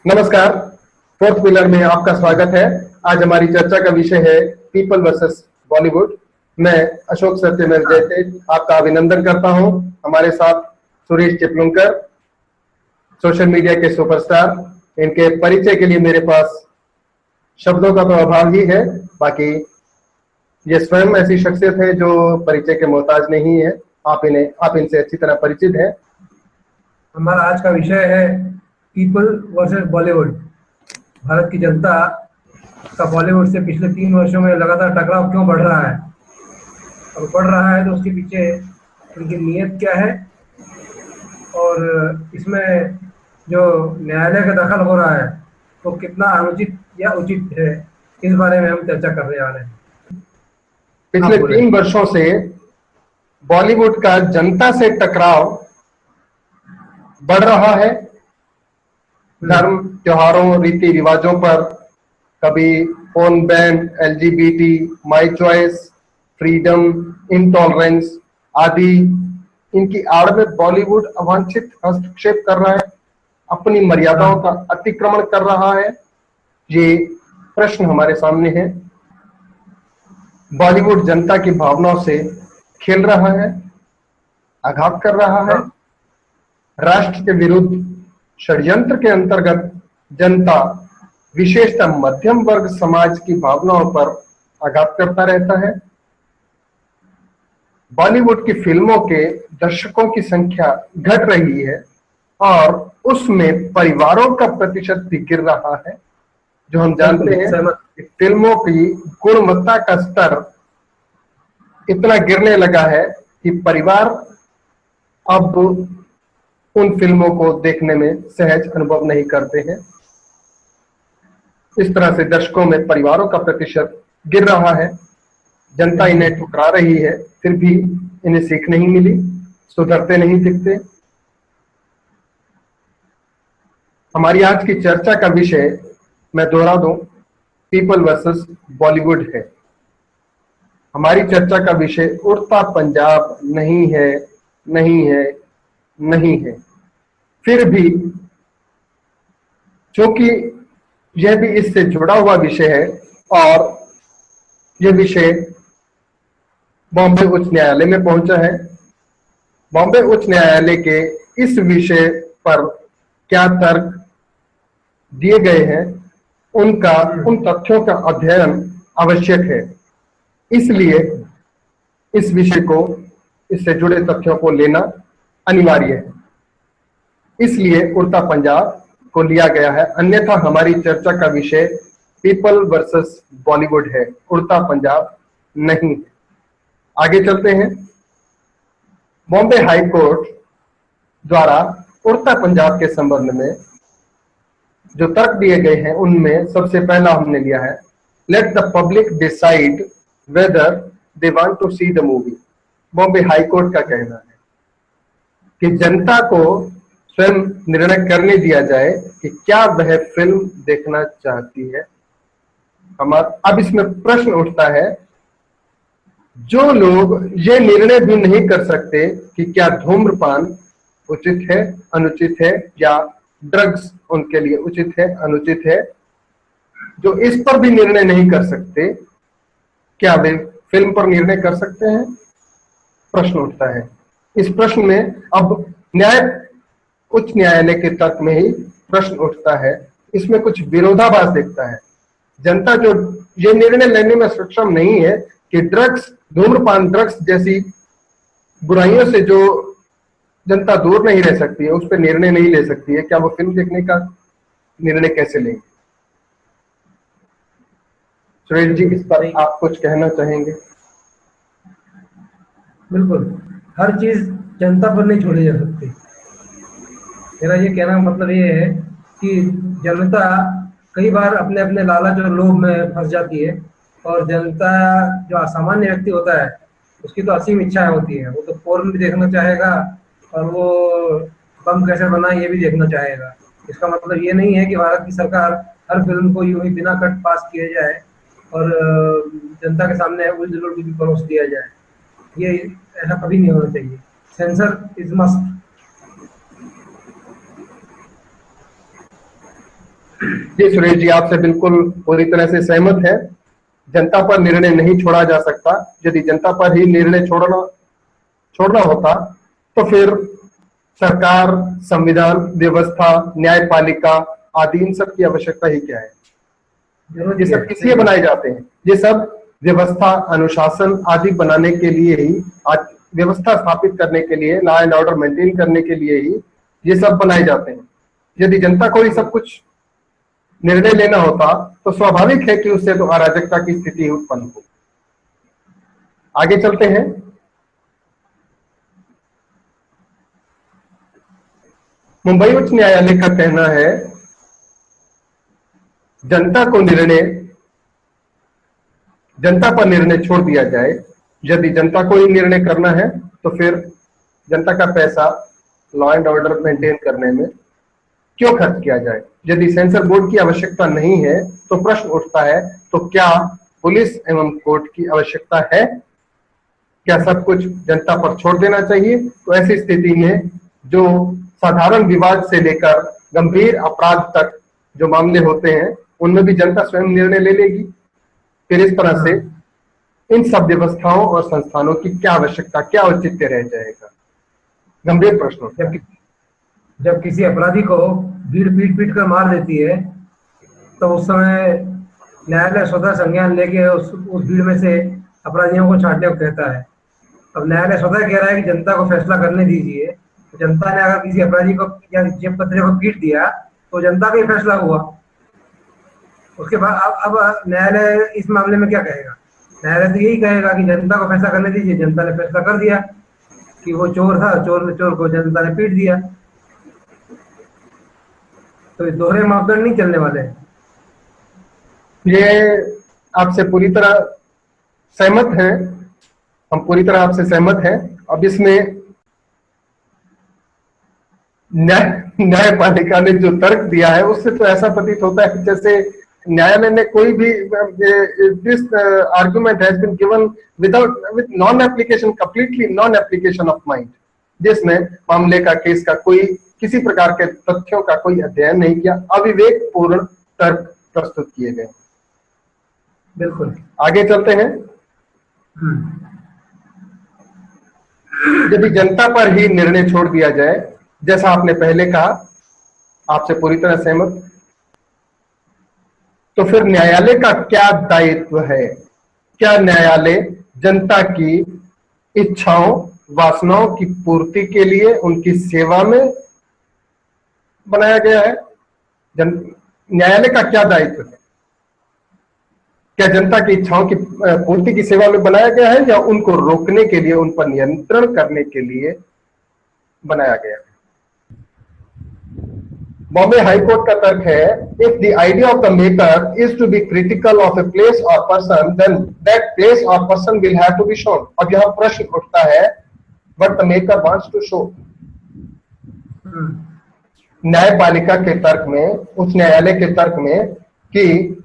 नमस्कार। Fourth pillar में आपका स्वागत है। आज हमारी चर्चा का विषय है पीपल वर्सेस बॉलीवुड। मैं अशोक सत्यमेव जयते आपका अभिनंदन करता हूं। हमारे साथ सुरेश चिपलुंकर, सोशल मीडिया के सुपरस्टार। इनके परिचय के लिए मेरे पास शब्दों का तो अभाव ही है। बाकी ये स्वयं ऐसी शख्सियत है जो परिचय के मोहताज नहीं है। आप इनसे अच्छी तरह परिचित हैं। हमारा आज का विषय है पीपल वर्सेस बॉलीवुड। भारत की जनता का बॉलीवुड से पिछले 3 वर्षों में लगातार टकराव क्यों बढ़ रहा है, और बढ़ रहा है तो उसके पीछे उनकी नीयत क्या है, और इसमें जो न्यायालय का दखल हो रहा है वो कितना अनुचित या उचित है, इस बारे में हम चर्चा करने जा रहे हैं। पिछले 3 वर्षों से बॉलीवुड का जनता से टकराव बढ़ रहा है। धर्म, त्योहारों, रीति रिवाजों पर, कभी phone ban, LGBT, my choice, freedom, intolerance आदि इनकी आड़ में बॉलीवुड अवांछित हस्तक्षेप कर रहा है, अपनी मर्यादाओं का अतिक्रमण कर रहा है। ये प्रश्न हमारे सामने है। बॉलीवुड जनता की भावनाओं से खेल रहा है, आघात कर रहा है। राष्ट्र के विरुद्ध षड्यंत्र के अंतर्गत जनता, विशेषतः मध्यम वर्ग समाज की भावनाओं पर आघात करता रहता है। बॉलीवुड की फिल्मों के दर्शकों की संख्या घट रही है और उसमें परिवारों का प्रतिशत भी गिर रहा है। जो हम जानते हैं कि फिल्मों की गुणवत्ता का स्तर इतना गिरने लगा है कि परिवार अब उन फिल्मों को देखने में सहज अनुभव नहीं करते हैं। इस तरह से दर्शकों में परिवारों का प्रतिशत गिर रहा है। जनता इन्हें ठुकरा रही है, फिर भी इन्हें सीख नहीं मिली, सुधरते नहीं दिखते। हमारी आज की चर्चा का विषय मैं दोहरा दूं, पीपल वर्सेस बॉलीवुड है। हमारी चर्चा का विषय उड़ता पंजाब नहीं है, नहीं है, नहीं है। फिर भी चूंकि यह भी इससे जुड़ा हुआ विषय है और यह विषय बॉम्बे उच्च न्यायालय में पहुंचा है, बॉम्बे उच्च न्यायालय के इस विषय पर क्या तर्क दिए गए हैं, उन तथ्यों का अध्ययन आवश्यक है। इसलिए इस विषय को, इससे जुड़े तथ्यों को लेना अनिवार्य है। इसलिए उड़ता पंजाब को लिया गया है। अन्यथा हमारी चर्चा का विषय पीपल वर्सेस बॉलीवुड है, उड़ता पंजाब नहीं है। आगे चलते हैं। बॉम्बे हाई कोर्ट द्वारा उड़ता पंजाब के संबंध में जो तर्क दिए गए हैं, उनमें सबसे पहला हमने लिया है, let the public decide whether they want to see the movie. Bombay high court का कहना है कि जनता को स्वयं निर्णय करने दिया जाए कि क्या वह फिल्म देखना चाहती है। अब इसमें प्रश्न उठता है, जो लोग ये निर्णय भी नहीं कर सकते कि क्या धूम्रपान उचित है, अनुचित है, या ड्रग्स उनके लिए उचित है, अनुचित है, जो इस पर भी निर्णय नहीं कर सकते, क्या वे फिल्म पर निर्णय कर सकते हैं? प्रश्न उठता है। इस प्रश्न में अब उच्च न्यायालय के तर्क में ही प्रश्न उठता है। इसमें कुछ विरोधाभास दिखता है। जनता जो ये निर्णय लेने में सक्षम नहीं है कि धूम्रपान, ड्रग्स जैसी बुराइयों से जो जनता दूर नहीं रह सकती है, उस पर निर्णय नहीं ले सकती है, क्या वो फिल्म देखने का निर्णय कैसे लेंगे? सुरेश जी, इस पर आप कुछ कहना चाहेंगे? बिल्कुल, हर चीज जनता पर नहीं छोड़ी जा सकती। मेरा ये कहना मतलब ये है कि जनता कई बार अपने अपने लालच और लोभ में फंस जाती है, और जनता जो असामान्य व्यक्ति होता है उसकी तो असीम इच्छाएं होती है। वो तो पोर्न भी देखना चाहेगा और वो बम कैसे बना ये भी देखना चाहेगा। इसका मतलब ये नहीं है कि भारत की सरकार हर फिल्म को यूं ही बिना कट पास किया जाए और जनता के सामने उलझुल भी परोस दिया जाए। ये ऐसा कभी नहीं होना चाहिए। Censor is must. जी सुरेश जी, आपसे बिल्कुल पूरी तरह से सहमत है। जनता पर निर्णय नहीं छोड़ा जा सकता। यदि जनता पर ही निर्णय छोड़ना होता तो फिर सरकार, संविधान, व्यवस्था, न्यायपालिका आदि इन सब की आवश्यकता ही क्या है? ये सब किस लिए बनाए जाते हैं? ये सब व्यवस्था, अनुशासन आदि बनाने के लिए ही, व्यवस्था स्थापित करने के लिए, लॉ एंड ऑर्डर मेंटेन करने के लिए ही ये सब बनाए जाते हैं। यदि जनता को ही सब कुछ निर्णय लेना होता तो स्वाभाविक है कि उससे तो अराजकता की स्थिति उत्पन्न हो। आगे चलते हैं। मुंबई उच्च न्यायालय का कहना है जनता पर निर्णय छोड़ दिया जाए। यदि जनता को ही निर्णय करना है तो फिर जनता का पैसा लॉ एंड ऑर्डर मेंटेन करने में क्यों खर्च किया जाए? यदि सेंसर बोर्ड की आवश्यकता नहीं है तो प्रश्न उठता है, तो क्या पुलिस एवं कोर्ट की आवश्यकता है? क्या सब कुछ जनता पर छोड़ देना चाहिए? तो ऐसी स्थिति में जो साधारण विवाद से लेकर गंभीर अपराध तक जो मामले होते हैं उनमें भी जनता स्वयं निर्णय ले लेगी। फिर इस तरह से इन सब व्यवस्थाओं और संस्थानों की क्या आवश्यकता, क्या औचित्य रह जाएगा? गंभीर प्रश्न। जब किसी अपराधी को भीड़ पीट कर मार देती है तो उस समय न्यायालय स्वतः संज्ञान लेके उस भीड़ में से अपराधियों को छांटने को कहता है। अब न्यायालय स्वतः कह रहा है कि जनता को फैसला करने दीजिए। तो जनता ने अगर किसी अपराधी को या जेब कतरे को पीट दिया तो जनता का ही फैसला हुआ। उसके बाद अब न्यायालय इस मामले में क्या कहेगा? न्यायालय तो यही कहेगा कि जनता को फैसला करने दीजिए। जनता ने फैसला कर दिया कि वो चोर था, चोर को जनता ने पीट दिया। तो दोहरे मापदंड नहीं चलने वाले हैं। ये आपसे पूरी तरह सहमत हैं, हम पूरी तरह आपसे सहमत हैं। अब इसमें न्यायपालिका ने जो तर्क दिया है उससे तो ऐसा प्रतीत होता है जैसे न्यायालय ने कोई भी this argument has been given with non application, completely non application of mind, जिसने मामले का, केस का कोई किसी प्रकार के तथ्यों का कोई अध्ययन नहीं किया, अविवेक पूर्ण तर्क प्रस्तुत किए गए। बिल्कुल। आगे चलते हैं। यदि जनता पर ही निर्णय छोड़ दिया जाए, जैसा आपने पहले कहा, आपसे पूरी तरह सहमत, तो फिर न्यायालय का क्या दायित्व है? क्या न्यायालय जनता की इच्छाओं, वासनाओं की पूर्ति के लिए उनकी सेवा में बनाया गया है? न्यायालय का क्या दायित्व है? क्या जनता की इच्छाओं की पूर्ति की सेवा में बनाया गया है या उनको रोकने के लिए, उन पर नियंत्रण करने के लिए बनाया गया है? बॉम्बे हाईकोर्ट का तर्क है, if the idea of the maker is to be critical of a place or person, then that place or person will have to be shown. अब यहां प्रश्न उठता है, what the maker wants to show. न्यायपालिका के तर्क में, उच्च न्यायालय के तर्क में, कि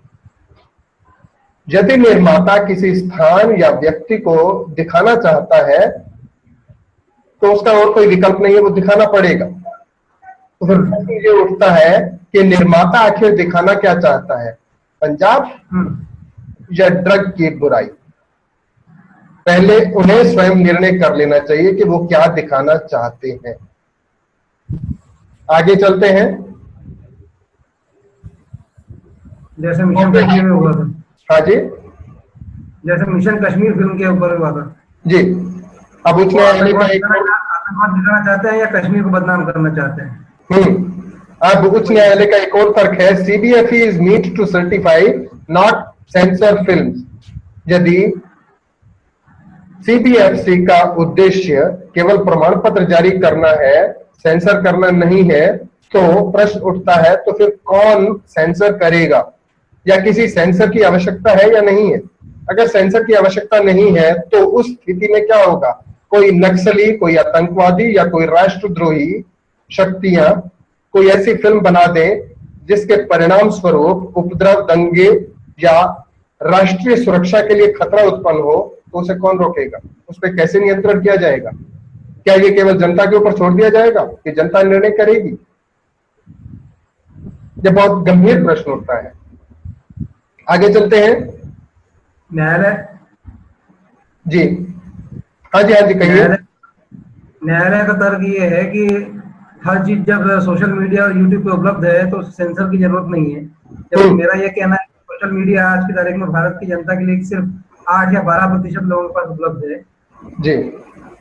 यदि निर्माता किसी स्थान या व्यक्ति को दिखाना चाहता है तो उसका और कोई विकल्प नहीं है, वो दिखाना पड़ेगा। तो फिर प्रश्न ये उठता है कि निर्माता आखिर दिखाना क्या चाहता है, पंजाब या ड्रग की बुराई? पहले उन्हें स्वयं निर्णय कर लेना चाहिए कि वो क्या दिखाना चाहते हैं। आगे चलते हैं। जैसे मिशन कश्मीर में हुआ था। हाँ जी, जैसे मिशन कश्मीर फिल्म के ऊपर हुआ था जी। अब उच्च न्यायालय का एक आतंकवाद दिखाना चाहते हैं या कश्मीर को बदनाम करना चाहते हैं? अब उच्च न्यायालय का एक और तर्क है, CBFC is meant to certify not censor films. यदि सीबीएफसी का उद्देश्य केवल प्रमाण पत्र जारी करना है, सेंसर करना नहीं है, तो प्रश्न उठता है, तो फिर कौन सेंसर करेगा? या किसी सेंसर की आवश्यकता है या नहीं है? अगर सेंसर की आवश्यकता नहीं है तो उस स्थिति में क्या होगा? कोई नक्सली, कोई आतंकवादी या कोई राष्ट्रद्रोही शक्तियां कोई ऐसी फिल्म बना दे जिसके परिणाम स्वरूप उपद्रव, दंगे या राष्ट्रीय सुरक्षा के लिए खतरा उत्पन्न हो, तो उसे कौन रोकेगा? उस पर कैसे नियंत्रण किया जाएगा? क्या ये केवल जनता के ऊपर छोड़ दिया जाएगा कि जनता निर्णय करेगी? ये बहुत गंभीर प्रश्न उठता है। आगे चलते हैं। न्यायालय जी हाँ जी, हाँ जी, कहिए। न्यायालय न्यायालय का तर्क ये है कि हर चीज जब सोशल मीडिया और यूट्यूब पे उपलब्ध है तो सेंसर की जरूरत नहीं है। जबकि मेरा ये कहना है कि सोशल मीडिया आज की तारीख में भारत की जनता के लिए सिर्फ 8 या 12% लोगों के पास उपलब्ध है। जी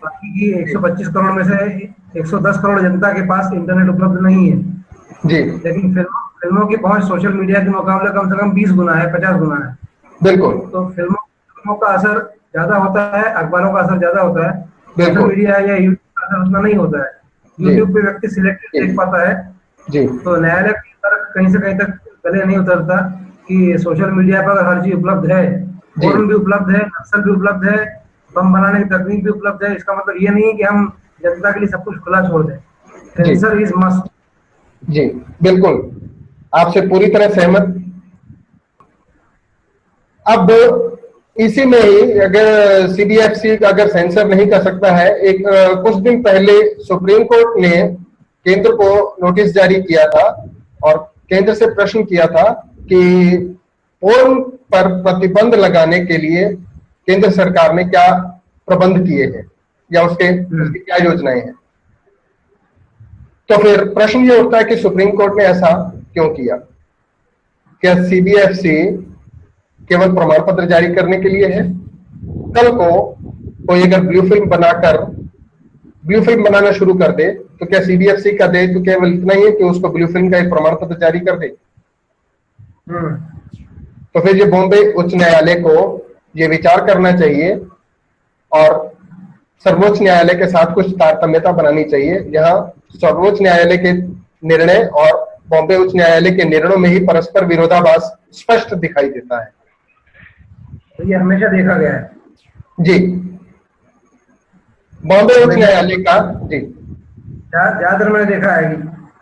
बाकी की 125 करोड़ में से 110 करोड़ जनता के पास इंटरनेट उपलब्ध नहीं है। जी लेकिन फिल्मों की पहुंच सोशल मीडिया के मुकाबले कम से कम 20 गुना है, 50 गुना है। बिल्कुल तो फिल्मों का असर ज्यादा होता है, अखबारों का असर ज्यादा होता है, सोशल बिल्कुल। मीडिया या यूट्यूब का असर उतना नहीं होता है। जी यूट्यूब पे व्यक्ति सिलेक्टेड जी देख पाता है। जी तो न्यायालय की तरफ कहीं से कहीं तक गले नहीं उतरता कि सोशल मीडिया पर हर चीज उपलब्ध है, जी फोरन भी उपलब्ध है, नक्सल भी उपलब्ध है, बम बनाने की तकनीक भी उपलब्ध है। इसका मतलब ये नहीं है कि हम जनता के लिए सब कुछ खुला छोड़ दें। जी सेंसर इज मस्ट। जी बिल्कुल, आपसे पूरी तरह सहमत। अब इसी में ही अगर सीबीएफसी अगर सेंसर नहीं कर सकता है, एक कुछ दिन पहले सुप्रीम कोर्ट ने केंद्र को नोटिस जारी किया था और केंद्र से प्रश्न किया था कि पोर्न पर प्रतिबंध लगाने के लिए केंद्र सरकार ने क्या प्रबंध किए हैं या उसकी क्या योजनाएं हैं। तो फिर प्रश्न ये उठता है कि सुप्रीम कोर्ट ने ऐसा क्यों किया? क्या सीबीएफसी केवल प्रमाण पत्र जारी करने के लिए है? कल को कोई अगर ब्लू फिल्म बनाना शुरू कर दे तो क्या सीबीएफसी का दे तो केवल इतना ही है कि उसको ब्लू फिल्म का एक प्रमाण पत्र जारी कर दे? तो फिर ये बॉम्बे उच्च न्यायालय को ये विचार करना चाहिए और सर्वोच्च न्यायालय के साथ कुछ तारतम्यता बनानी चाहिए। यहाँ सर्वोच्च न्यायालय के निर्णय और बॉम्बे उच्च न्यायालय के निर्णयों में ही परस्पर विरोधाभास स्पष्ट दिखाई देता है। तो ये हमेशा देखा गया है। जी, बॉम्बे उच्च न्यायालय का जी ज्यादातर मैंने देखा है कि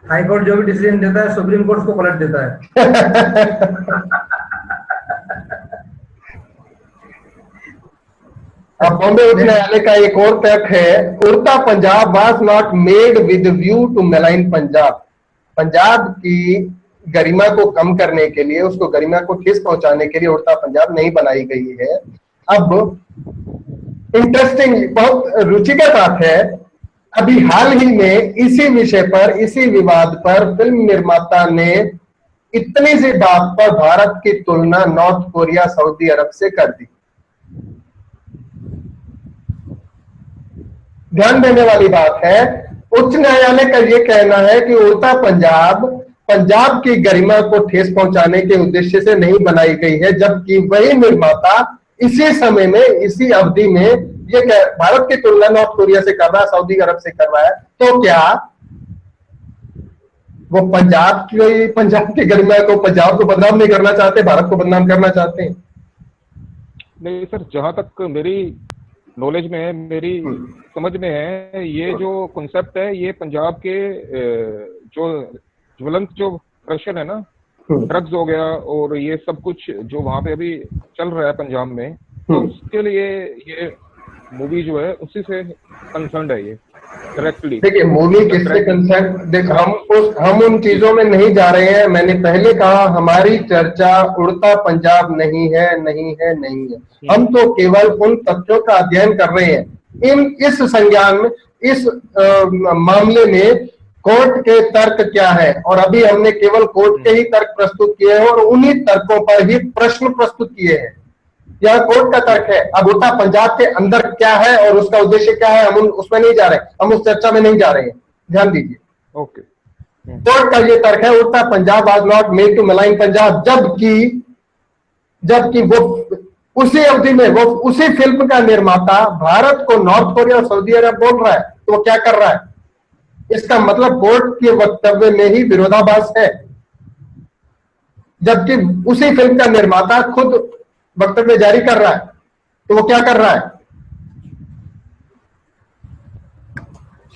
हाईकोर्ट जो भी डिसीजन देता है सुप्रीम कोर्ट उसको पलट देता है। अब बॉम्बे उच्च न्यायालय का एक और तर्क है, Udta Punjab was not made with view to malign Punjab. Punjab की गरिमा को कम करने के लिए, उसको गरिमा को ठेस पहुंचाने के लिए उड़ता पंजाब नहीं बनाई गई है। अब इंटरेस्टिंग, बहुत रुचि का बात है, अभी हाल ही में इसी विषय पर, इसी विवाद पर फिल्म निर्माता ने इतनी सी बात पर भारत की तुलना नॉर्थ कोरिया, सऊदी अरब से कर दी। ध्यान देने वाली बात है, उच्च न्यायालय का यह कहना है कि उड़ता पंजाब की गरिमा को ठेस पहुंचाने के उद्देश्य से नहीं बनाई गई है, जबकि वही निर्माता इसी समय में, इसी अवधि में ये भारत की तुलना नॉर्थ कोरिया से कर रहा है, सऊदी अरब से कर रहा है। तो क्या वो पंजाब की गरिमा को, पंजाब को बदनाम नहीं करना चाहते, भारत को बदनाम करना चाहते हैं? नहीं सर, जहां तक मेरी नॉलेज में है, मेरी समझ में है, ये जो कॉन्सेप्ट है ये पंजाब के जो ज्वलंत जो प्रश्न है ना, ड्रग्स हो गया और ये सब कुछ जो वहां पे अभी चल रहा है पंजाब में, तो उसके लिए ये मूवी जो है उसी से कंसर्न्ड है ये डायरेक्टली। देखिए, मूवी किससे कंसर्न, देख हम उन चीजों में नहीं जा रहे हैं। मैंने पहले कहा हमारी चर्चा उड़ता पंजाब नहीं है, नहीं है, नहीं है। हम तो केवल उन तथ्यों का अध्ययन कर रहे हैं। इस संज्ञान में, इस मामले में कोर्ट के तर्क क्या है, और अभी हमने केवल कोर्ट के ही तर्क प्रस्तुत किए हैं और उन्हीं तर्कों पर ही प्रश्न प्रस्तुत किए हैं। यह कोर्ट का तर्क है। अब उड़ता पंजाब के अंदर क्या है और उसका उद्देश्य क्या है, हम उसमें नहीं जा रहे, हम उस चर्चा में नहीं जा रहे हैं। ध्यान दीजिए, ओके। कोर्ट का ये तर्क है, Udta Punjab was not made to malign Punjab, जबकि वो उसी अवधि में, वो उसी फिल्म का निर्माता भारत को नॉर्थ कोरिया और सऊदी अरब बोल रहा है। तो वो क्या कर रहा है? इसका मतलब कोर्ट के वक्तव्य में ही विरोधाभास है, जबकि उसी फिल्म का निर्माता खुद वक्तव्य जारी कर रहा है। तो वो क्या कर रहा है?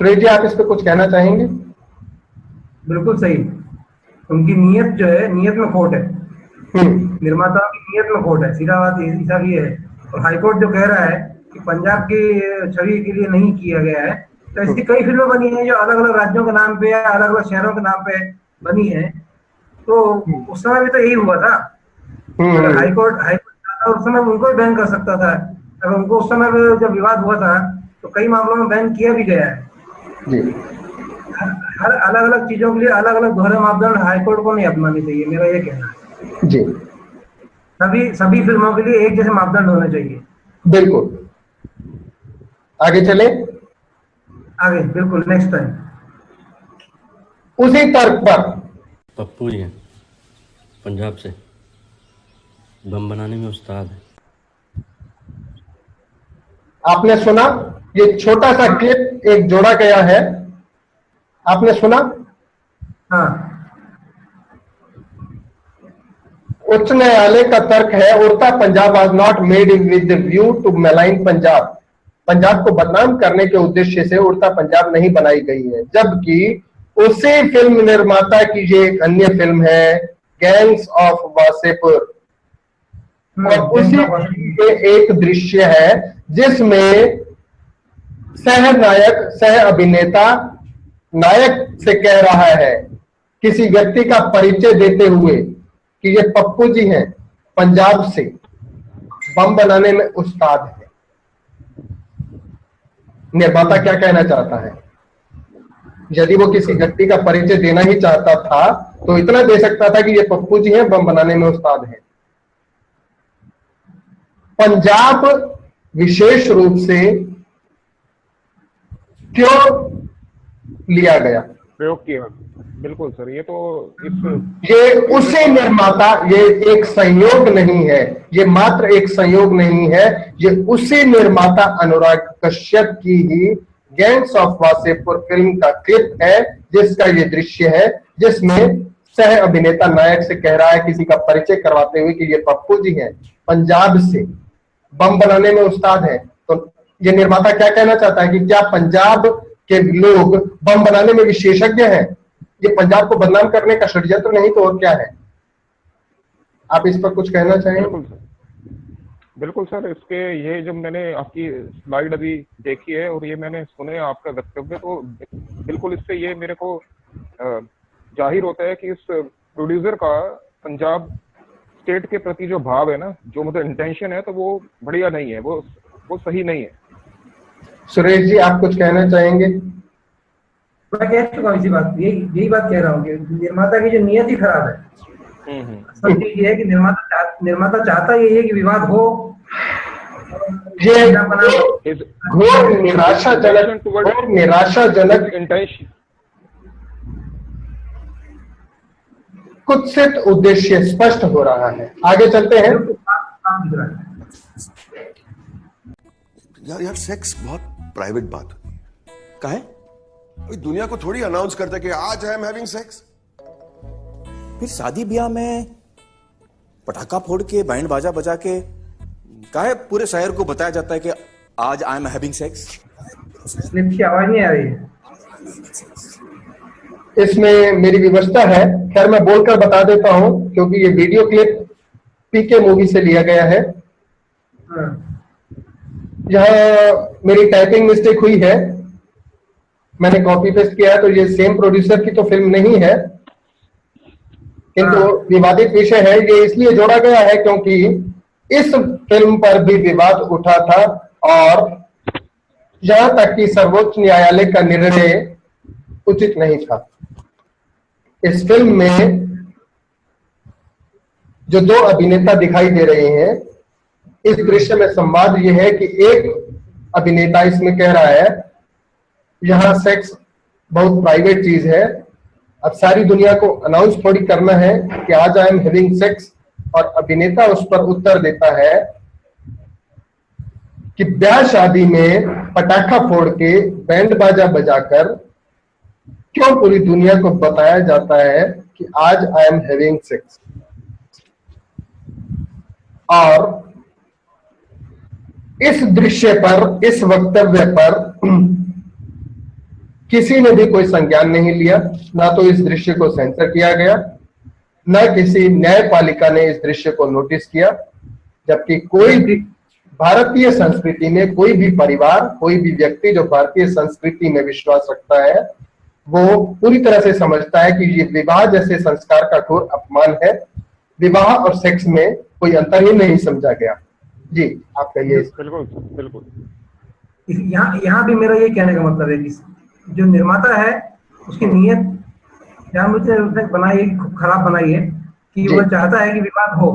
सुरेश जी, आप इस पर कुछ कहना चाहेंगे? बिल्कुल सही। उनकी नीयत जो है, नीयत में खोट है, निर्माताओं की नीयत में खोट है, सीधा बात हिसाब ये है। और हाईकोर्ट जो कह रहा है कि पंजाब की छवि के लिए नहीं किया गया है, तो ऐसी कई फिल्में बनी हैं जो अलग अलग राज्यों के नाम पे या अलग अलग शहरों के नाम पे बनी है। तो उस समय भी तो यही हुआ था। अगर हाईकोर्ट हाईकोर्ट उस समय उनको भी बैन कर सकता था। अगर उनको उस समय जब विवाद हुआ था तो कई मामलों में बैन किया भी गया है जी। हर अलग अलग चीजों के लिए अलग अलग दोहरे मापदंड हाईकोर्ट को नहीं अपनाने चाहिए, मेरा ये कहना है। जी, सभी फिल्मों के लिए एक जैसे मापदंड होने चाहिए। बिल्कुल। आगे चले, आगे बिल्कुल नेक्स्ट टाइम। उसी तर्क पर पप्पू जी हैं पंजाब से, बम बनाने में उस्ताद है। आपने सुना, ये छोटा सा क्लिप एक जोड़ा गया है, आपने सुना? हाँ। उच्च न्यायालय का तर्क है, Udta Punjab was not made in with the view to malign Punjab. Punjab को बदनाम करने के उद्देश्य से उड़ता पंजाब नहीं बनाई गई है, जबकि उसी फिल्म निर्माता की ये एक अन्य फिल्म है गैंग्स ऑफ वासेपुर, और उसी के एक दृश्य है जिसमें सह नायक सह अभिनेता नायक से कह रहा है किसी व्यक्ति का परिचय देते हुए कि ये पप्पू जी हैं पंजाब से, बम बनाने में उस्ताद है। निर्माता क्या कहना चाहता है? यदि वो किसी व्यक्ति का परिचय देना ही चाहता था तो इतना दे सकता था कि ये पप्पू जी हैं, बम बनाने में उस्ताद हैं। पंजाब विशेष रूप से क्यों लिया गया, प्रयोग किया? बिल्कुल सर, ये तो ये उसे निर्माता, ये एक संयोग नहीं है, ये मात्र एक संयोग नहीं है, ये उसी निर्माता अनुराग कश्यप की ही गैंग्स ऑफ वासेपुर फिल्म का क्लिप है जिसका ये दृश्य है, जिसमें सह अभिनेता नायक से कह रहा है किसी का परिचय करवाते हुए कि ये पप्पू जी हैं पंजाब से, बम बनाने में उस्ताद हैं। तो ये निर्माता क्या कहना चाहता है कि क्या पंजाब के लोग बम बनाने में विशेषज्ञ हैं? ये पंजाब को बदनाम करने का षड्यंत्र नहीं तो और क्या है? आप इस पर कुछ कहना चाहेंगे? बिल्कुल सर, इसके ये जब मैंने आपकी स्लाइड अभी देखी है और ये मैंने सुने आपका वक्तव्य, तो बिल्कुल इससे ये मेरे को जाहिर होता है कि इस प्रोड्यूसर का पंजाब स्टेट के प्रति जो भाव है ना, जो मतलब इंटेंशन है, तो वो बढ़िया नहीं है, वो सही नहीं है। सुरेश जी, आप कुछ कहना चाहेंगे? मैं कह चुका हूँ इसी बात, यही बात कह रहा हूँ कि निर्माता की जो नियत ही खराब है। सब चीज ये है कि निर्माता चाहता यही है कि विवाद हो, ये घोर निराशाजनक इंटेंशन, कुत्सित उद्देश्य स्पष्ट हो रहा है। आगे चलते हैं। यार सेक्स बहुत प्राइवेट बात का है, दुनिया को थोड़ी अनाउंस करता है कि आज आई एम हैविंग सेक्स। फिर शादी ब्याह में पटाखा फोड़ के बैंड बाजा बजा के काहे पूरे शहर को बताया जाता है कि आज I am having sex? Slip की आवाज नहीं आ रही है इसमें, मेरी व्यवस्था है। खैर मैं बोलकर बता देता हूं क्योंकि ये वीडियो क्लिप पीके मूवी से लिया गया है। यहाँ मेरी टाइपिंग मिस्टेक हुई है, मैंने कॉपी पेस्ट किया है, तो ये सेम प्रोड्यूसर की तो फिल्म नहीं है, किंतु विवादित विषय है। ये इसलिए जोड़ा गया है क्योंकि इस फिल्म पर भी विवाद उठा था और यहां तक कि सर्वोच्च न्यायालय का निर्णय उचित नहीं था। इस फिल्म में जो दो अभिनेता दिखाई दे रहे हैं, इस दृश्य में संवाद यह है कि एक अभिनेता इसमें कह रहा है यहां सेक्स बहुत प्राइवेट चीज है, अब सारी दुनिया को अनाउंस थोड़ी करना है कि आज आई एम हैविंग सेक्स, और अभिनेता उस पर उत्तर देता है कि ब्याह शादी में पटाखा फोड़ के बैंड बाजा बजाकर क्यों पूरी दुनिया को बताया जाता है कि आज आई एम हैविंग सेक्स। और इस दृश्य पर, इस वक्तव्य पर किसी ने भी कोई संज्ञान नहीं लिया, ना तो इस दृश्य को सेंसर किया गया, न किसी न्यायपालिका ने इस दृश्य को नोटिस किया, जबकि कोई भी भारतीय संस्कृति में कोई भी परिवार, कोई भी व्यक्ति जो भारतीय संस्कृति में विश्वास रखता है, वो पूरी तरह से समझता है कि ये विवाह जैसे संस्कार का घोर अपमान है। विवाह और सेक्स में कोई अंतर ही नहीं समझा गया। जी आप कहिए। बिल्कुल बिल्कुल। यहाँ भी मेरा ये कहने का मतलब है कि जो निर्माता है उसकी नीयत जानबूझ उसने बनाई, खराब बनाई है कि वो चाहता है कि विवाद हो,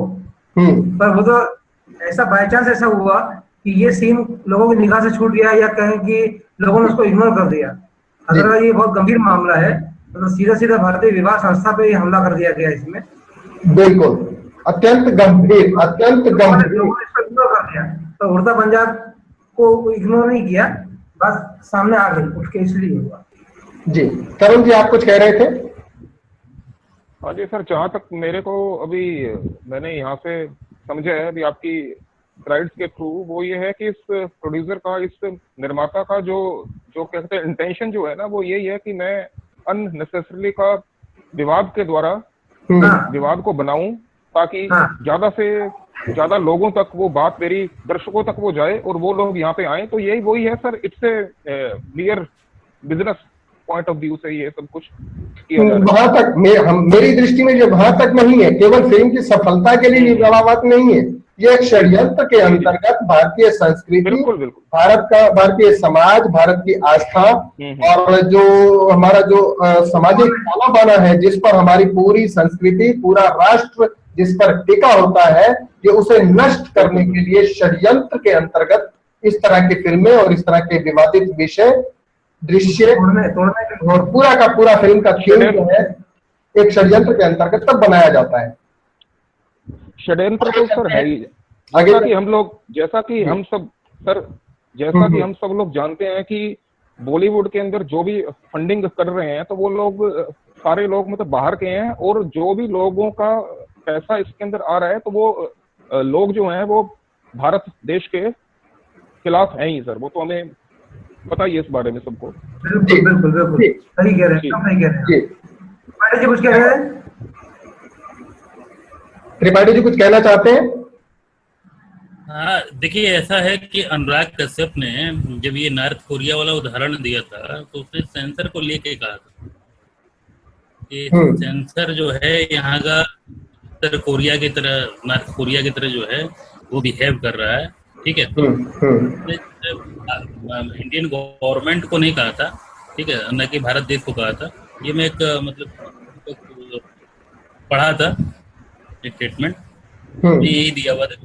पर वो तो ऐसा बाय चांस ऐसा हुआ कि ये सीन लोगों की निगाह से छूट गया, या कहें कि लोगों ने उसको इग्नोर कर दिया। अगर ये बहुत गंभीर मामला है तो सीधा सीधा भारतीय विवाह संस्था पे ही हमला कर दिया गया इसमें। बिल्कुल, अत्यंत गंभीर, अत्यंत गंभीर। लोगों ने इसको इग्नोर कर दिया, तो उड़ता पंजाब को इग्नोर नहीं किया, बस सामने आ गई उठ के, इसलिए हुआ। जी तरुण जी आप कुछ कह रहे थे? हाँ जी सर, जहाँ तक मेरे को अभी मैंने यहाँ से समझा है अभी आपकी स्लाइड्स के थ्रू, वो ये है कि इस प्रोड्यूसर का, इस निर्माता का जो कहते हैं इंटेंशन जो है ना, वो यही है कि मैं अननेसेसरली का विवाद के द्वारा विवाद को बनाऊं, ताकि ज्यादा से ज्यादा लोगों तक वो बात, मेरी दर्शकों तक वो जाए और वो लोग यहाँ पे आए। तो यही वही है sir, it's a clear business point of view से ये सब कुछ किया जा रहा है। वहां तक मेरी दृष्टि में जो वहां तक नहीं है, केवल फिल्म की सफलता के लिए ये बात नहीं है, ये एक षड्यंत्र के अंतर्गत भारतीय संस्कृति, भारत का, भारतीय समाज, भारत की आस्था और जो हमारा जो सामाजिक ताना बाना है, जिस पर हमारी पूरी संस्कृति, पूरा राष्ट्र जिस पर टिका होता है, ये उसे नष्ट करने के लिए षड्यंत्र के अंतर्गत इस तरह की फिल्में और इस तरह के विवादित विषय, दृश्य और पूरा का पूरा फिल्म का थीम जो है एक षड्यंत्र के अंतर्गत तब बनाया जाता है। षड्यंत्र तो सर है ही, जैसा कि हम लोग, जैसा कि हम सब सर, जैसा कि हम सब लोग जानते हैं कि बॉलीवुड के अंदर जो भी फंडिंग कर रहे हैं, तो वो लोग सारे लोग मतलब बाहर के हैं, और जो भी लोगों का पैसा इसके अंदर आ रहा है, तो वो लोग जो हैं वो भारत देश के खिलाफ हैं ही सर। वो तो हमें पता ही है इस बारे में सबको। बिल्कुल बिल्कुल बिल्कुल सही कह रहे हैं, सही कह रहे हैं। त्रिपाठी जी कुछ कह रहे हैं? त्रिपाठी जी कुछ कहना चाहते हैं? हाँ देखिए, ऐसा है कि अनुराग कश्यप ने जब ये नॉर्थ कोरिया वाला उदाहरण दिया था, तो उसने सेंसर को लेके कहा था कि सेंसर जो है यहाँ का उत्तर कोरिया की तरह, नॉर्थ कोरिया की तरह जो है वो बिहेव कर रहा है। ठीक है, तो इंडियन गवर्नमेंट को नहीं कहा था, ठीक है, न कि भारत देश को कहा था। ये मैं एक मतलब पढ़ा था एक स्टेटमेंट, यही दिया हुआ था।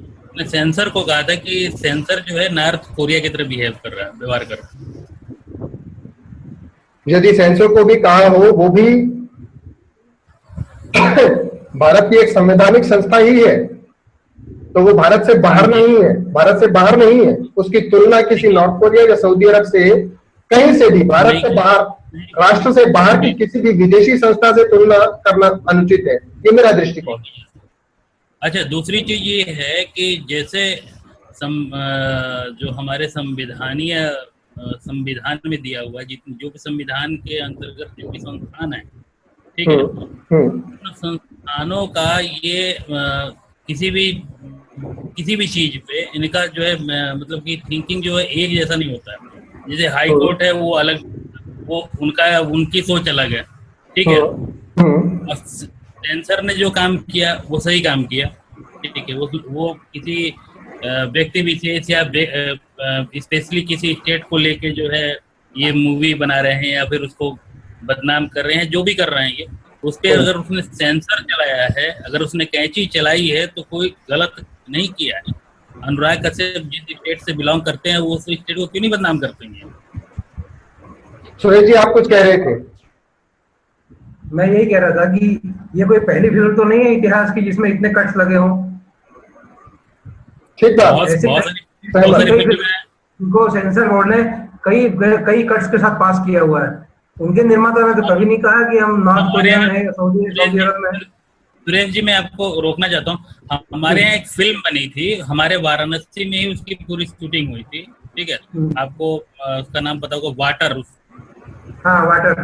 सेंसर को कहा था कि सेंसर जो है नॉर्थ कोरिया की तरह बिहेव कर रहा है, व्यवहार कर रहा है। यदि सेंसर को भी कहा हो, वो भी भारत की एक संवैधानिक संस्था ही है, तो वो भारत से बाहर नहीं है, भारत से बाहर नहीं है। उसकी तुलना किसी नॉर्थ कोरिया या सऊदी अरब से, कहीं से भी, भारत से बाहर, राष्ट्र से बाहर की किसी भी विदेशी संस्था से तुलना करना अनुचित है। ये मेरा दृष्टिकोण। अच्छा, दूसरी चीज ये है कि जैसे जो हमारे संविधान में दिया हुआ है, जो भी संविधान के अंतर्गत जो भी संस्थान है, ठीक है, संस्थानों का ये किसी भी चीज पे इनका जो है मतलब कि थिंकिंग जो है एक जैसा नहीं होता है। जैसे हाई कोर्ट है वो अलग, वो उनकी सोच अलग है, ठीक है। और सेंसर ने जो काम किया वो सही काम किया, ठीक है। वो किसी व्यक्ति विशेष या स्पेशली किसी स्टेट को लेके जो है ये मूवी बना रहे हैं या फिर उसको बदनाम कर रहे हैं, जो भी कर रहे हैं, ये उस पर अगर उसने सेंसर चलाया है, अगर उसने कैंची चलाई है, तो कोई गलत नहीं किया है। अनुराग कश्यप जिस स्टेट से बिलोंग करते हैं, वो उस स्टेट को क्यों नहीं बदनाम करते हैं? सुरेश जी आप कुछ कह रहे थे? मैं यही कह रहा था कि ये कोई पहली फिल्म तो नहीं है इतिहास की जिसमें इतने कट्स लगे हों। ठीक बात, उनको सेंसर बोर्ड ने कई कट्स के साथ पास किया हुआ है। उनके निर्माता ने तो कभी नहीं कहा कि हम नॉर्थ कोरिया में है, सऊदी अरब में। सुरेश जी मैं आपको रोकना चाहता हूँ, हमारे यहाँ एक फिल्म बनी थी, हमारे वाराणसी में ही उसकी पूरी शूटिंग हुई थी, ठीक है। आपको उसका नाम पता होगा, वाटर। हाँ वाटर,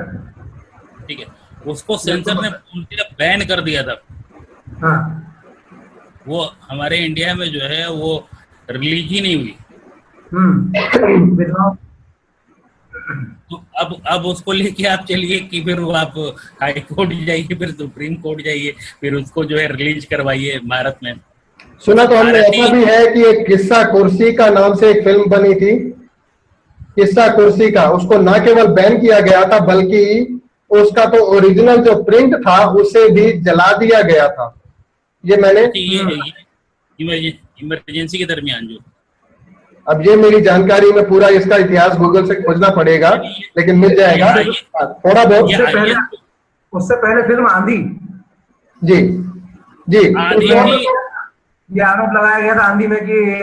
ठीक है। उसको सेंसर ने बैन कर दिया था। हाँ, वो हमारे इंडिया में जो है वो रिलीज ही नहीं हुई। तो अब उसको लेके आप चलिए कि फिर वो आप हाई कोर्ट जाइए, फिर सुप्रीम कोर्ट जाइए, फिर उसको जो है रिलीज करवाइए भारत में। सुना तो हमने ऐसा भी है कि एक किस्सा कुर्सी का नाम से एक फिल्म बनी थी, किस्सा कुर्सी का, उसको ना केवल बैन किया गया था बल्कि उसका तो ओरिजिनल जो प्रिंट था उसे भी जला दिया गया था। ये मैंने इमरजेंसी के दरमियान जो, अब ये मेरी जानकारी में पूरा इसका इतिहास गूगल से खोजना पड़ेगा, लेकिन मिल जाएगा थोड़ा बहुत। उससे पहले फिल्म आंधी, जी जी, ये आरोप लगाया गया था आंधी में कि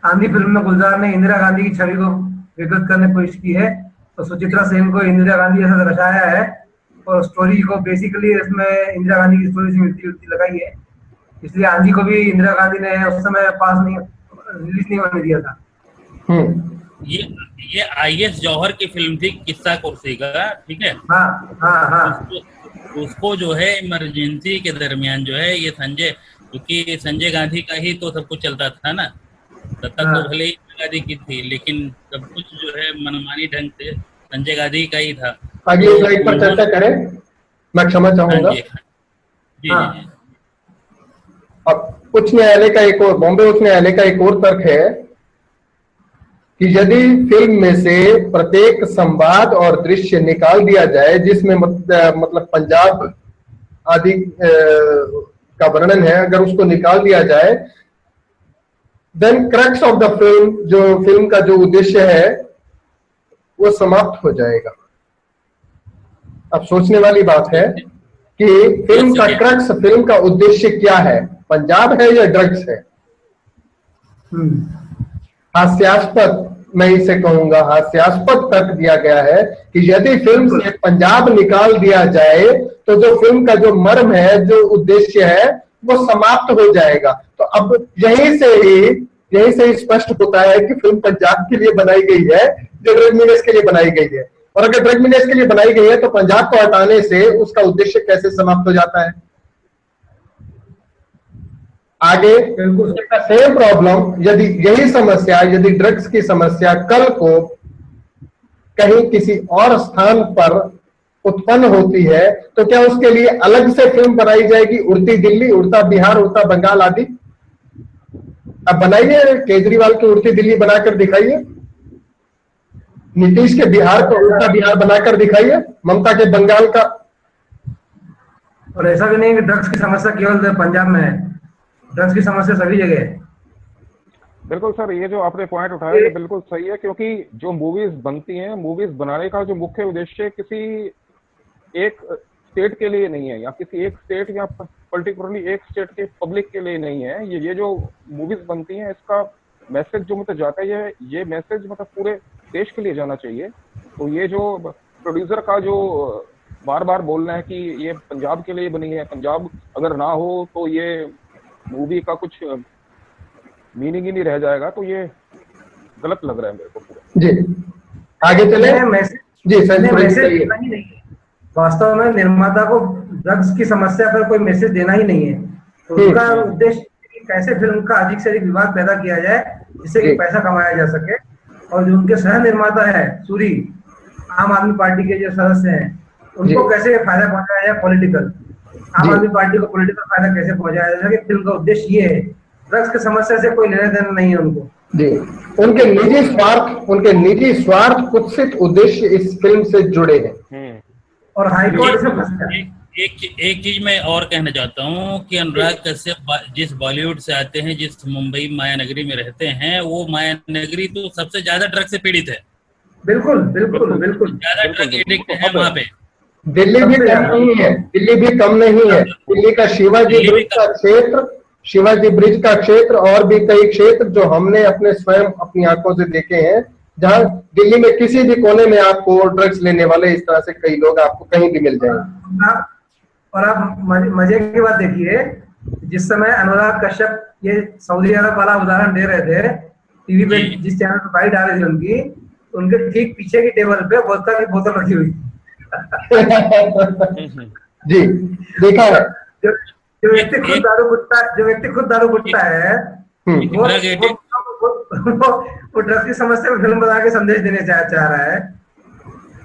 आंधी फिल्म में गुलजार ने इंदिरा गांधी की छवि को विकृत करने की कोशिश की है, तो सुचित्रा सेन को इंदिरा गांधी ऐसा दर्शाया है और स्टोरी को बेसिकली इसमें इंदिरा गांधी की स्टोरी से मिलती लगाई है, इसलिए आंधी को भी इंदिरा गांधी ने उस समय रिलीज नहीं होने दिया था। ये IS जौहर की फिल्म थी किस्सा कुर्सी का, ठीक है। हाँ। उसको जो है इमरजेंसी के दरमियान जो है ये क्योंकि संजय गांधी का ही तो सब कुछ चलता था ना, तब तक तो भले ही गांधी की थी, लेकिन सब कुछ जो है मनमानी ढंग से संजय गांधी का ही था। अगली स्लाइड पर चर्चा करें, मैं क्षमा चाहूंगा। जी। अब उच्च न्यायालय का एक और, बॉम्बे उच्च न्यायालय का एक और तर्क है कि यदि फिल्म में से प्रत्येक संवाद और दृश्य निकाल दिया जाए जिसमें मतलब पंजाब आदि का वर्णन है, अगर उसको निकाल दिया जाए, then crux of the film, जो फिल्म का जो उद्देश्य है वो समाप्त हो जाएगा। अब सोचने वाली बात है कि फिल्म का क्रक्स, फिल्म का उद्देश्य क्या है, पंजाब है या ड्रग्स है? हास्यास्पद, मैं इसे कहूंगा हास्यास्पद तर्क दिया गया है कि यदि फिल्म से पंजाब निकाल दिया जाए तो जो फिल्म का जो मर्म है, जो उद्देश्य है, वो समाप्त हो जाएगा। तो अब यहीं से ही स्पष्ट होता है कि फिल्म पंजाब के लिए बनाई गई है, जो ड्रग मिलेस के लिए बनाई गई है। और अगर ड्रग मिलेस के लिए बनाई गई है तो पंजाब को हटाने से उसका उद्देश्य कैसे समाप्त हो जाता है? आगे सेम प्रॉब्लम, यदि यही समस्या, यदि ड्रग्स की समस्या कल को कहीं किसी और स्थान पर उत्पन्न होती है तो क्या उसके लिए अलग से फिल्म बनाई जाएगी? उड़ती दिल्ली, उड़ता बिहार, उड़ता बंगाल आदि। अब बनाइए, केजरीवाल की उड़ती दिल्ली बनाकर दिखाइए, नीतीश के बिहार को उड़ता बिहार बनाकर दिखाइए, ममता के बंगाल का। और ऐसा भी नहीं कि ड्रग्स की समस्या केवल पंजाब में है, ड्रग्स की समस्या सभी जगह है। बिल्कुल सर, ये जो आपने पॉइंट उठाया ये बिल्कुल सही है, क्योंकि जो मूवीज बनती हैं, मूवीज बनाने का जो मुख्य उद्देश्य किसी एक स्टेट के लिए नहीं है, या किसी एक स्टेट या पर्टिकुलरली एक स्टेट के पब्लिक के लिए नहीं है। ये जो मूवीज बनती हैं इसका मैसेज जो मतलब जाता है, ये मैसेज मतलब पूरे देश के लिए जाना चाहिए। तो ये जो प्रोड्यूसर का जो बार बार बोलना है कि ये पंजाब के लिए बनी है, पंजाब अगर ना हो तो ये मूवी का कुछ मीनिंग ही नहीं रह जाएगा, तो ये गलत लग रहा है मेरे को पूरा। जी आगे चले। जी सर, मैसेज नहीं है वास्तव में, निर्माता को ड्रग्स की समस्या पर कोई मैसेज देना ही नहीं है। तो उनका उद्देश्य कैसे फिल्म का अधिक से अधिक विवाद पैदा किया जाए जिससे कि पैसा कमाया जा सके। और जो उनके सह निर्माता है सूरी, आम आदमी पार्टी के जो सदस्य हैं, उनको कैसे फायदा पहुंचाया जाए पॉलिटिकल, आम आदमी पार्टी को पॉलिटिकल फायदा कैसे पहुंचाया जाए। फिल्म का उद्देश्य ये है, ड्रग्स की समस्या से कोई लेना देना नहीं है उनको। जी, उनके निजी स्वार्थ कुत्सित उद्देश्य इस फिल्म से जुड़े हैं। और हाईकोर्ट से फंसता है। एक चीज मैं और कहना चाहता हूँ कि अनुराग कश्यप जिस बॉलीवुड से आते हैं, जिस मुंबई माया नगरी में रहते हैं, वो माया नगरी तो सबसे ज्यादा ड्रग से पीड़ित है। बिल्कुल बिल्कुल बिल्कुल, ज्यादा ड्रग एडिक्ट है वहाँ पे। दिल्ली भी कम नहीं है, दिल्ली भी कम नहीं है। दिल्ली का शिवाजी ब्रिज का क्षेत्र और भी कई क्षेत्र जो हमने अपने स्वयं अपनी आंखों से देखे हैं, जहाँ दिल्ली में किसी भी कोने में आपको ड्रग्स लेने वाले इस तरह से कई लोग आपको कहीं भी मिल जाएंगे। और आप मजे की बात देखिए, जिस समय अनुराग कश्यप ये सऊदी अरब वाला उदाहरण दे रहे थे टीवी पे, जिस चैनल पर बाइट आ रही थी उनके ठीक पीछे की टेबल पे वोदका की बोतल रखी हुई जी देखा है। जो व्यक्ति खुद दारू गुटता है वो ड्रग्स की समस्या में फिल्म बना के संदेश देने चाह रहा है।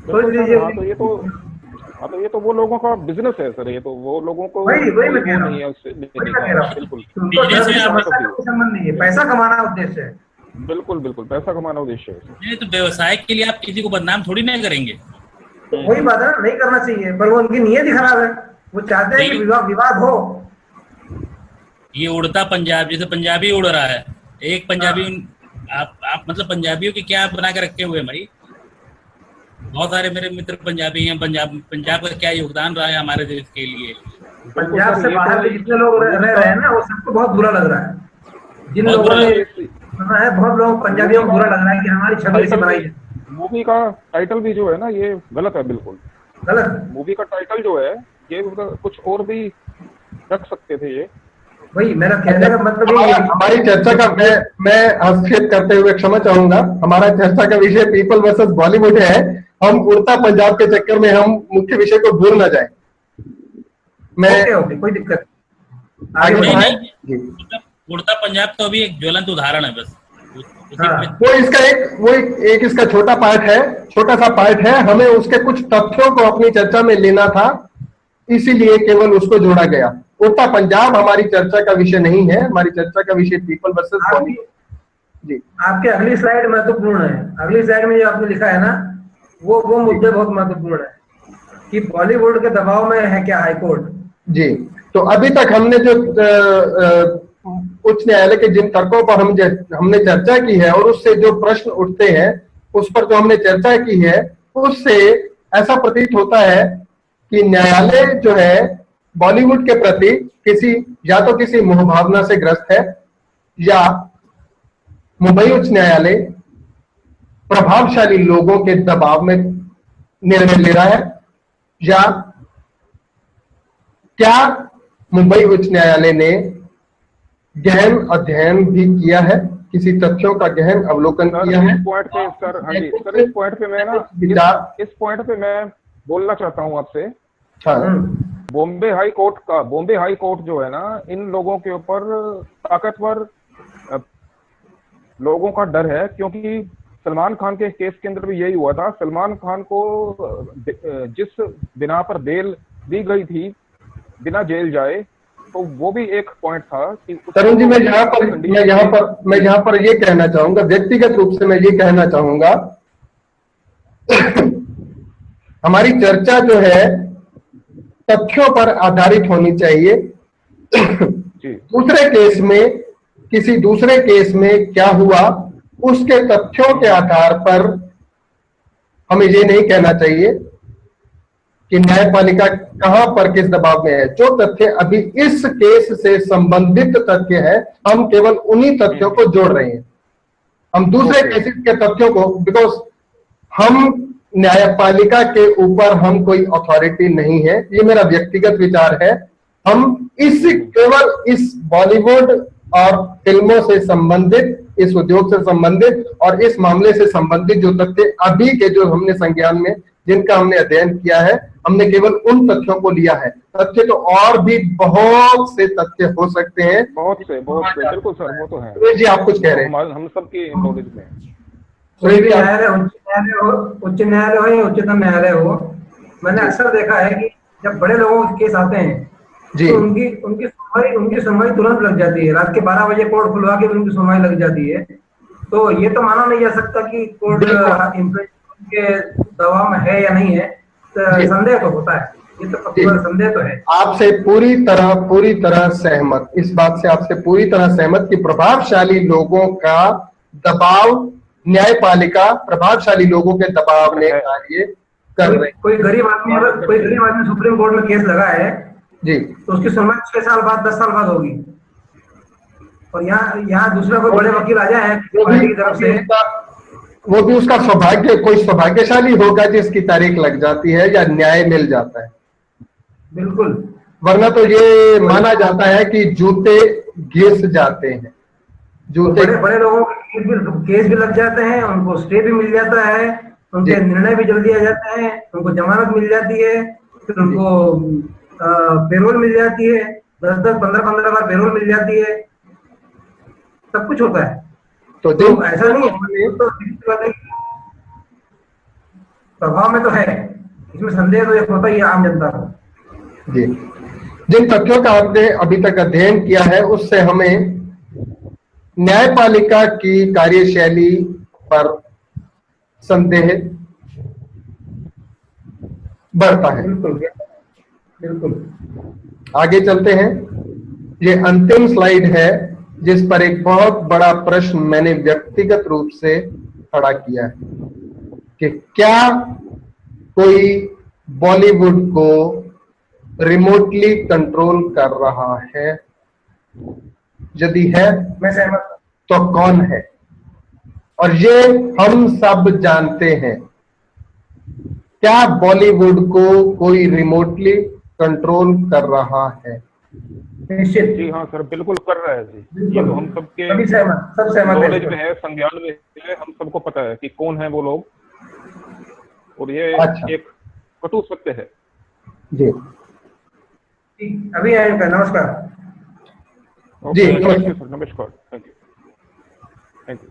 सोच बिल्कुल सर, लीजिए। हाँ तो ये तो वो लोगों का बिजनेस है सर, ये तो वो लोगों को वही कोई मैं वो कह रहा नहीं है हूँ, उससे वही लेने मैं का। कह रहा हूँ। बिल्कुल उनको बिजनेस धर्म में की आप समस्या का कोई संबंध नहीं है, पैसा कमाना उद्देश्य है। बिल्कुल बिल्कुल पैसा कमाना उद्देश्य है सर। नहीं तो व्यवसाय के लिए आप किसी को बदनाम थोड़ी ना करेंगे। तो वही बात है ना, नहीं करना चाहिए, पर वो उनकी नीयत ही खराब है। वो चाहते हैं कि विवाद हो। ये उड़ता पंजाब, जैसे पंजाबी उड़ रहा है, एक पंजाबी हाँ। आप मतलब पंजाबियों की क्या बना के रखे हुए हैं भाई? बहुत सारे मेरे मित्र पंजाबी हैं। पंजाब का क्या योगदान रहा है हमारे देश के लिए। बिल्कुल पंजाब सर, से ये बाहर तो के जितने लोग रह मूवी रहे का हैं ना, वो सबको बहुत बुरा लग रहा है। जिन बहुत लोगों बुरा ने लग सुना है, बहुत लोग पंजाबियों को बुरा लग रहा है कि हमारी छवि ऐसी टाइटल बनाई भी, है। मूवी का टाइटल भी जो है ना ये गलत है बिल्कुल। गलत। मूवी का टाइटल जो है ये कुछ और भी रख सकते थे ये। वही मेरा कहने का मतलब यही है। हमारी चर्चा का मैं हस्तक्षेप करते हुए क्षमा चाहूंगा। हमारा चर्चा का विषय पीपल वर्सेस बॉलीवुड है। हम उड़ता पंजाब के चक्कर में हम मुख्य विषय को भूल ना जाए। मैं ओके, कोई दिक्कत आगे नहीं। नहीं बढ़ाएं नहीं, जी। उड़ता पंजाब तो अभी एक ज्वलंत उदाहरण है बस। उसी हाँ। में वो इसका एक इसका छोटा पार्ट है, छोटा सा पार्ट है। हमें उसके कुछ तथ्यों को अपनी चर्चा में लेना था, इसीलिए केवल उसको जोड़ा गया। उड़ता पंजाब हमारी चर्चा का विषय नहीं है। हमारी चर्चा का विषय पीपल वर्सेस आपकी बॉलीवुड। जी, आपके अगली स्लाइड महत्वपूर्ण है। अगली स्लाइड में जो आपने लिखा है ना, वो मुद्दे बहुत महत्वपूर्ण है कि बॉलीवुड के दबाव में है क्या हाईकोर्ट। जी। तो अभी तक हमने जो उच्च न्यायालय के जिन तर्कों पर हमने चर्चा की है और उससे जो प्रश्न उठते हैं, उस पर जो हमने चर्चा की है, उससे ऐसा प्रतीत होता है कि न्यायालय जो है बॉलीवुड के प्रति या तो किसी मोह भावना से ग्रस्त है, या मुंबई उच्च न्यायालय प्रभावशाली लोगों के दबाव में निर्णय ले रहा है, या क्या मुंबई उच्च न्यायालय ने गहन अध्ययन भी किया है, किसी तथ्यों का गहन अवलोकन किया है। इस पॉइंट पे सर, हाँ जी सर, इस पॉइंट पे मैं ना इस पॉइंट पे मैं बोलना चाहता हूँ आपसे। हाँ, बॉम्बे हाई कोर्ट जो है ना, इन लोगों के ऊपर ताकतवर लोगों का डर है, क्योंकि सलमान खान के केस के अंदर भी यही हुआ था। सलमान खान को जिस बिना पर बेल दी गई थी बिना जेल जाए, तो वो भी एक पॉइंट था कि तरुण जी, मैं यहाँ पर ये कहना चाहूंगा, व्यक्तिगत रूप से मैं ये कहना चाहूंगा, हमारी चर्चा जो है तथ्यों पर आधारित होनी चाहिए। दूसरे केस में, किसी दूसरे केस में क्या हुआ, उसके तथ्यों के आधार पर हमें ये नहीं कहना चाहिए कि न्यायपालिका कहां पर किस दबाव में है। जो तथ्य अभी इस केस से संबंधित तथ्य है, हम केवल उन्हीं तथ्यों को जोड़ रहे हैं। हम दूसरे केसेस के तथ्यों को, बिकॉज हम न्यायपालिका के ऊपर हम कोई अथॉरिटी नहीं है, ये मेरा व्यक्तिगत विचार है। हम केवल इस बॉलीवुड और फिल्मों से संबंधित, इस उद्योग से संबंधित और इस मामले से संबंधित जो तथ्य अभी के जो हमने संज्ञान में जिनका हमने अध्ययन किया है, हमने केवल उन तथ्यों को लिया है। तथ्य तो और भी बहुत से तथ्य हो सकते हैं, बहुत से बिल्कुल सर, वो तो है। सुरेश जी, आप कुछ कह रहे हैं? हम सबके नॉलेज में कोई भी न्यायालय, उच्च न्यायालय हो या उच्चतम न्यायालय हो, मैंने अक्सर देखा है कि जब बड़े लोगों के केस आते हैं जी, तो उनकी सुनवाई तुरंत लग जाती है। रात के 12 बजे कोर्ट खुलवा के उनकी सुनवाई लग जाती है। तो ये तो माना नहीं जा सकता कि कोर्ट के दबाव में है या नहीं है। तो संदेह तो होता है, ये तो संदेह तो है। आपसे पूरी तरह सहमत, इस बात से आपसे पूरी तरह सहमत कि प्रभावशाली लोगों का दबाव, न्यायपालिका प्रभावशाली लोगों के दबाव ने कार्य कर रहे। कोई गरीब आदमी सुप्रीम कोर्ट में केस लगा है जी, तो उसकी सुनवाई 6 साल बाद, 10 साल बाद होगी। और यहाँ दूसरा कोई बड़े वकील आ जाए पार्टी की तरफ से, वो भी उसका सौभाग्य, कोई सौभाग्यशाली होगा जिसकी तारीख लग जाती है या न्याय मिल जाता है। बिल्कुल, वरना तो ये माना जाता है कि जूते घिस जाते हैं। जूते बड़े लोगों के केस भी लग जाते हैं, उनको स्टे भी मिल जाता है, उनके निर्णय भी जल्दी आ जाते हैं, उनको जमानत मिल जाती है, फिर उनको पेरोल मिल जाती है, 10-10, 15-15 बार पेरोल मिल जाती है, सब कुछ होता है। तो ऐसा नहीं है तो प्रभाव में तो है, इसमें संदेह तो एक होता ही है आम जनता को। जी, जिन तथ्यों का हमने अभी तक अध्ययन किया है उससे हमें न्यायपालिका की कार्यशैली पर संदेह बढ़ता है। बिल्कुल बिल्कुल। आगे चलते हैं। ये अंतिम स्लाइड है जिस पर एक बहुत बड़ा प्रश्न मैंने व्यक्तिगत रूप से खड़ा किया है कि क्या कोई बॉलीवुड को रिमोटली कंट्रोल कर रहा है? यदि है मैं सहमत हूं। तो कौन है? और ये हम सब जानते हैं, क्या बॉलीवुड को कोई रिमोटली कंट्रोल कर रहा है? निश्चित। जी हाँ सर, बिल्कुल कर रहा है जी। बिल्कुल। ये तो हम सबके सभी सहमत, सब सहमत नॉलेज है। में है, संज्ञान में है, हम सबको पता है कि कौन है वो लोग, और ये अच्छा। एक कटु सत्य है। जी ठीक, अभी आएंगे, नमस्कार। जी, ओके, थैंक यू सर, नमस्कार, थैंक यू।